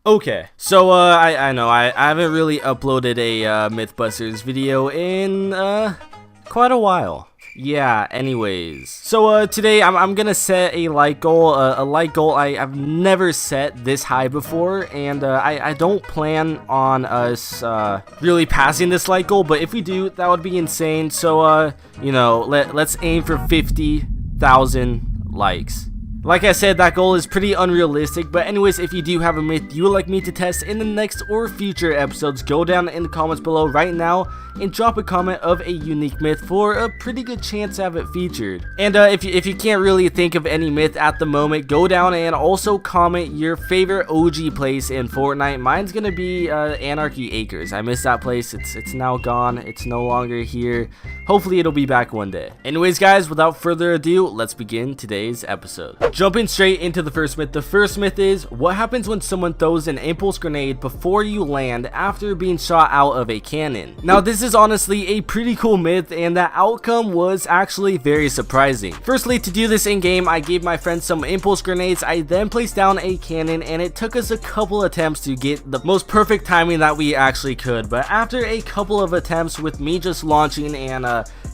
Okay, so I know I haven't really uploaded a Mythbusters video in quite a while. Yeah, anyways, so today I'm gonna set a like goal, I've never set this high before, and I don't plan on us really passing this like goal, but if we do, that would be insane. So you know, let's aim for 50,000 likes. Like I said, that goal is pretty unrealistic, but anyways, if you do have a myth you would like me to test in the next or future episodes, go down in the comments below right now and drop a comment of a unique myth for a pretty good chance to have it featured. And if you can't really think of any myth at the moment, go down and also comment your favorite OG place in Fortnite. Mine's gonna be Anarchy Acres. I missed that place. It's now gone. It's no longer here. Hopefully it'll be back one day. Anyways guys, without further ado, let's begin today's episode. Jumping straight into the first myth. The first myth is, what happens when someone throws an impulse grenade before you land after being shot out of a cannon? Now this is honestly a pretty cool myth, and the outcome was actually very surprising. Firstly, to do this in game, I gave my friend some impulse grenades. I then placed down a cannon, and it took us a couple attempts to get the most perfect timing that we actually could. But after a couple of attempts with me just launching and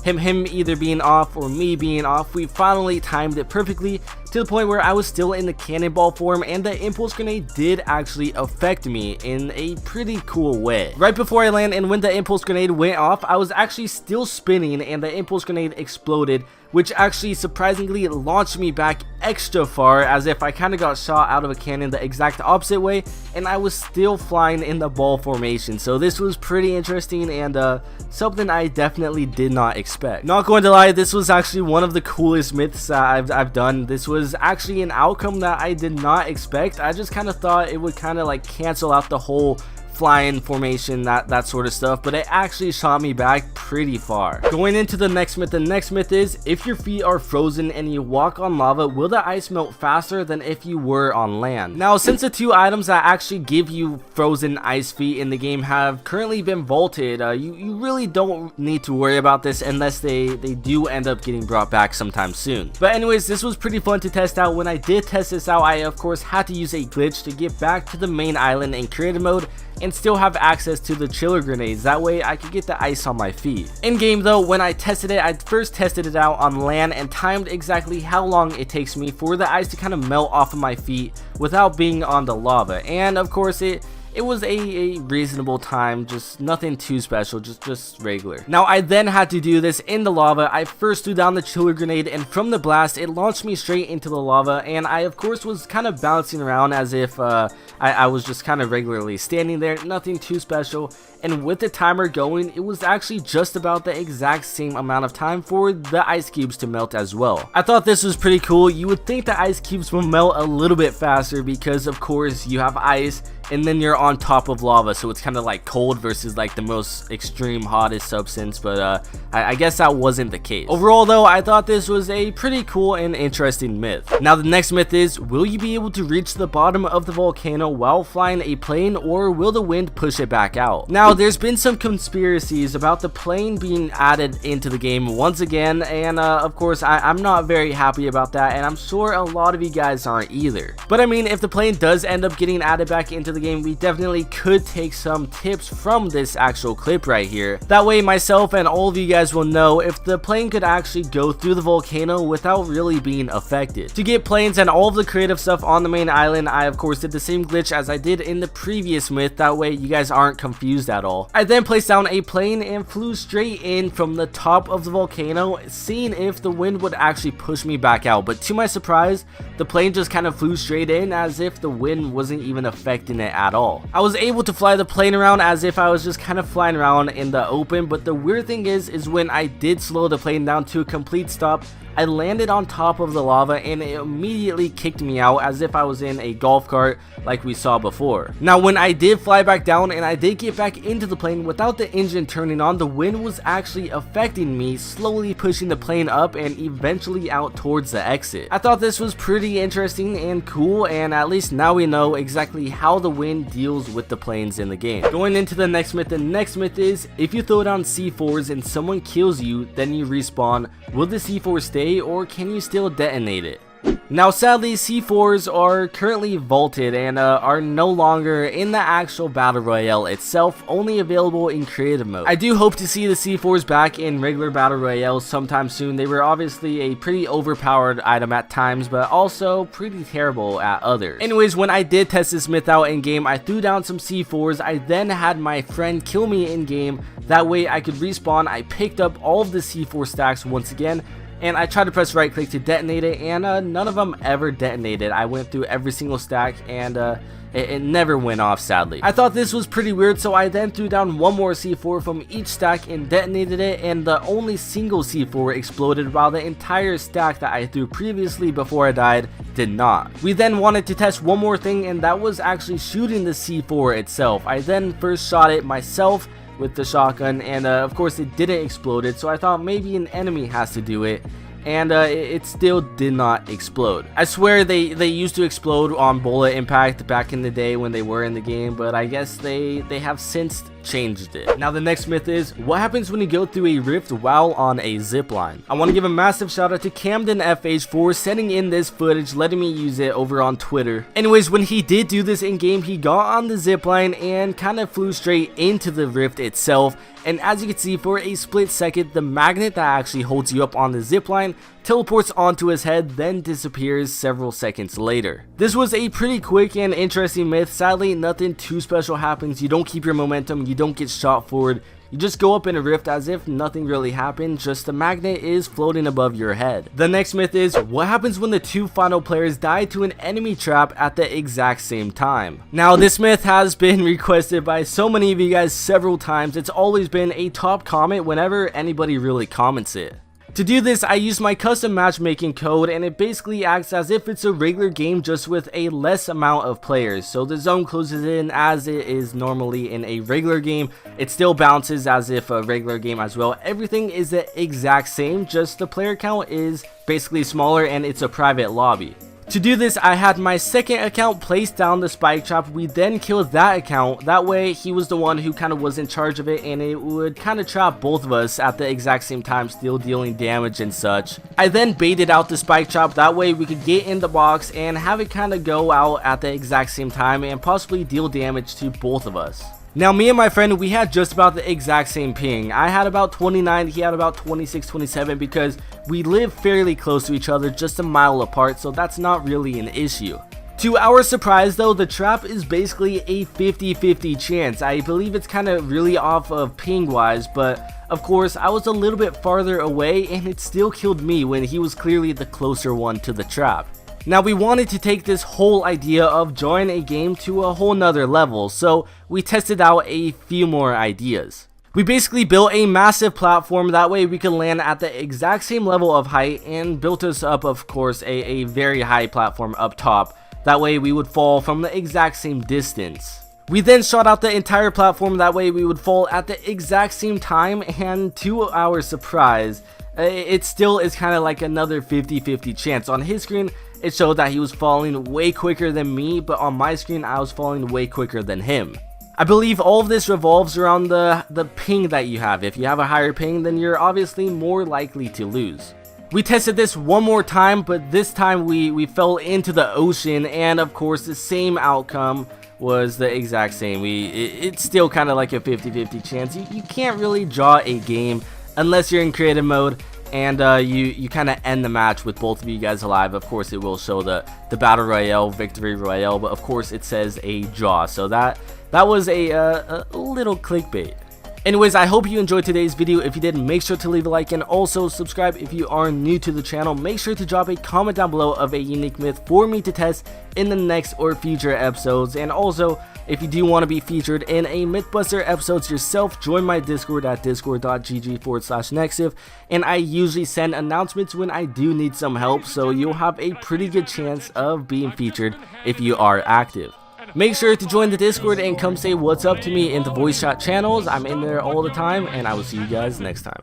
him either being off or me being off, we finally timed it perfectly to the point where I was still in the cannonball form, and the impulse grenade did actually affect me in a pretty cool way. Right before I land and when the impulse grenade went off, I was actually still spinning and the impulse grenade exploded, which actually surprisingly launched me back extra far, as if I kind of got shot out of a cannon the exact opposite way, and I was still flying in the ball formation. So this was pretty interesting and something I definitely did not expect. Not going to lie, this was actually one of the coolest myths that I've done. This was actually an outcome that I did not expect. I just kind of thought it would kind of like cancel out the whole flying formation, that sort of stuff, but it actually shot me back pretty far. Going into the next myth, the next myth is, if your feet are frozen and you walk on lava, will the ice melt faster than if you were on land? Now, since the two items that actually give you frozen ice feet in the game have currently been vaulted, you really don't need to worry about this unless they do end up getting brought back sometime soon. But anyways, this was pretty fun to test out. When I did test this out, I of course had to use a glitch to get back to the main island in creative mode and still have access to the chiller grenades. That way I could get the ice on my feet. In game though, when I tested it, I first tested it out on land and timed exactly how long it takes me for the ice to kind of melt off of my feet without being on the lava. And of course it was a reasonable time, just nothing too special, just regular. Now I then had to do this in the lava. I first threw down the chiller grenade, and from the blast it launched me straight into the lava, and I of course was kind of bouncing around as if I was just kind of regularly standing there, nothing too special. And with the timer going, it was actually just about the exact same amount of time for the ice cubes to melt as well. I thought this was pretty cool. You would think the ice cubes will melt a little bit faster because of course you have ice and then you're on top of lava, so it's kind of like cold versus like the most extreme hottest substance, but I guess that wasn't the case. Overall though, I thought this was a pretty cool and interesting myth. Now the next myth is, will you be able to reach the bottom of the volcano while flying a plane, or will the wind push it back out? Now there's been some conspiracies about the plane being added into the game once again, and of course I'm not very happy about that, and I'm sure a lot of you guys aren't either. But I mean, if the plane does end up getting added back into the game, we definitely could take some tips from this actual clip right here. That way myself and all of you guys will know if the plane could actually go through the volcano without really being affected. To get planes and all of the creative stuff on the main island, I of course did the same glitch as I did in the previous myth. That way you guys aren't confused at all. I then placed down a plane and flew straight in from the top of the volcano, seeing if the wind would actually push me back out. But to my surprise, the plane just kind of flew straight in as if the wind wasn't even affecting it at all. I was able to fly the plane around as if I was just kind of flying around in the open, but the weird thing is when I did slow the plane down to a complete stop, I landed on top of the lava and it immediately kicked me out as if I was in a golf cart like we saw before. Now when I did fly back down and I did get back into the plane without the engine turning on, the wind was actually affecting me, slowly pushing the plane up and eventually out towards the exit. I thought this was pretty interesting and cool, and at least now we know exactly how the wind deals with the planes in the game. Going into the next myth, the next myth is, if you throw down C4s and someone kills you, then you respawn, will the C4 stay or can you still detonate it? Now sadly, C4s are currently vaulted and are no longer in the actual Battle Royale itself, only available in creative mode. I do hope to see the C4s back in regular Battle Royale sometime soon. They were obviously a pretty overpowered item at times, but also pretty terrible at others. Anyways, when I did test this myth out in game, I threw down some C4s. I then had my friend kill me in game. That way I could respawn. I picked up all of the C4 stacks once again, and I tried to press right click to detonate it, and none of them ever detonated. I went through every single stack, and it never went off, sadly. I thought this was pretty weird, so I then threw down one more C4 from each stack and detonated it, and the only single C4 exploded, while the entire stack that I threw previously before I died did not. We then wanted to test one more thing, and that was actually shooting the C4 itself. I then first shot it myself with the shotgun, and of course it didn't explode, so I thought maybe an enemy has to do it, and it still did not explode. I swear they used to explode on bullet impact back in the day when they were in the game, but I guess they have since changed it. Now the next myth is, what happens when you go through a rift while on a zipline? I want to give a massive shout out to Camden FH for sending in this footage, letting me use it over on Twitter. Anyways, when he did do this in game, he got on the zipline and kind of flew straight into the rift itself, and as you can see, for a split second, the magnet that actually holds you up on the zipline teleports onto his head, then disappears several seconds later. This was a pretty quick and interesting myth. Sadly, nothing too special happens. You don't keep your momentum, you don't get shot forward, you just go up in a rift as if nothing really happened, just the magnet is floating above your head. The next myth is, what happens when the two final players die to an enemy trap at the exact same time? Now this myth has been requested by so many of you guys several times. It's always been a top comment whenever anybody really comments it. To do this, I use my custom matchmaking code, and it basically acts as if it's a regular game, just with a less amount of players. So the zone closes in as it is normally in a regular game. It still bounces as if a regular game as well. Everything is the exact same, just the player count is basically smaller, and it's a private lobby. To do this, I had my second account place down the spike trap. We then killed that account. That way, he was the one who kind of was in charge of it, and it would kind of trap both of us at the exact same time, still dealing damage and such. I then baited out the spike trap. That way, we could get in the box and have it kind of go out at the exact same time and possibly deal damage to both of us. Now, me and my friend, we had just about the exact same ping. I had about 29, he had about 26, 27, because we live fairly close to each other, just a mile apart, so that's not really an issue. To our surprise though, the trap is basically a 50-50 chance. I believe it's kind of really off of ping wise, but of course I was a little bit farther away and it still killed me when he was clearly the closer one to the trap. Now we wanted to take this whole idea of joining a game to a whole nother level, so we tested out a few more ideas. We basically built a massive platform, that way we could land at the exact same level of height, and built us up, of course, a very high platform up top. That way we would fall from the exact same distance. We then shot out the entire platform, that way we would fall at the exact same time, and to our surprise, it still is kind of like another 50-50 chance. On his screen, it showed that he was falling way quicker than me, but on my screen, I was falling way quicker than him. I believe all of this revolves around the ping that you have. If you have a higher ping, then you're obviously more likely to lose. We tested this one more time, but this time we fell into the ocean, and of course the same outcome was the exact same. It's still kind of like a 50-50 chance. You can't really draw a game unless you're in creative mode, and you kind of end the match with both of you guys alive. Of course it will show the battle royale, victory royale, but of course it says a draw, so that was a little clickbait. Anyways, I hope you enjoyed today's video. If you did, make sure to leave a like and also subscribe if you are new to the channel. Make sure to drop a comment down below of a unique myth for me to test in the next or future episodes. And also, if you do want to be featured in a Mythbuster episodes yourself, join my Discord at discord.gg/Nexiph, and I usually send announcements when I do need some help, so you'll have a pretty good chance of being featured if you are active. Make sure to join the Discord and come say what's up to me in the voice chat channels. I'm in there all the time, and I will see you guys next time.